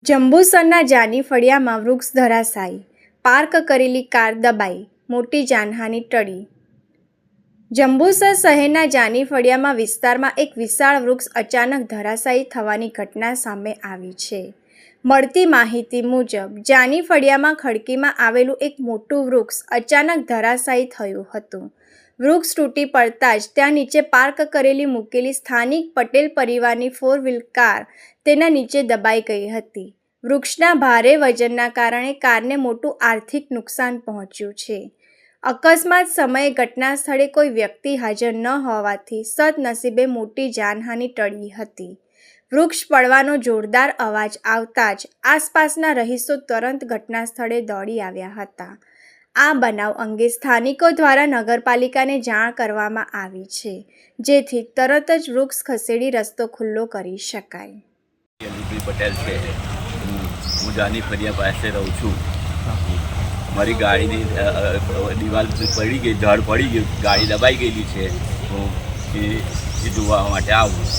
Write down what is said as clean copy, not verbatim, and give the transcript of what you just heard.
જંબુસરના જાની ફળિયામાં વૃક્ષ ધરાશાયી, પાર્ક કરેલી કાર દબાઈ, મોટી જાનહાનિ ટળી. જંબુસર શહેરના જાની ફળિયામાં વિસ્તારમાં એક વિશાળ વૃક્ષ અચાનક ધરાશાયી થવાની ઘટના સામે આવી છે. મળતી માહિતી મુજબ જાની ફળિયામાં ખડકીમાં આવેલું એક મોટું વૃક્ષ અચાનક ધરાશાયી થયું હતું. વૃક્ષ તૂટી પડતા જ ત્યાં નીચે પાર્ક કરેલી મૂકેલી સ્થાનિક પટેલ પરિવારની 4 વ્હીલ કાર તેના નીચે દબાઈ ગઈ હતી. વૃક્ષના ભારે વજનના કારણે કારને મોટું આર્થિક નુકસાન પહોંચ્યું છે. અકસ્માત સમયે ઘટના સ્થળે કોઈ વ્યક્તિ હાજર ન હોવાથી સદનસીબે મોટી જાનહાનિ ટળી હતી. વૃક્ષ પડવાનો જોરદાર અવાજ આવતા જ આસપાસના રહીશો તરત ઘટના સ્થળે દોડી આવ્યા હતા. આ બનાવ અંગે સ્થાનિકો દ્વારા નગરપાલિકાને જાણ કરવામાં આવી છે, જેથી તરત જ વૃક્ષ ખસેડી રસ્તો ખુલ્લો કરી શકાય. પટેલ છે. હું જાની ફળિયા પાસે રહું છું. મારી ગાડીની દિવાલ પડી ગઈ, ધડ પડી ગઈ, ગાડી દબાઈ ગયેલી છે. હું એ જોવા માટે આવું.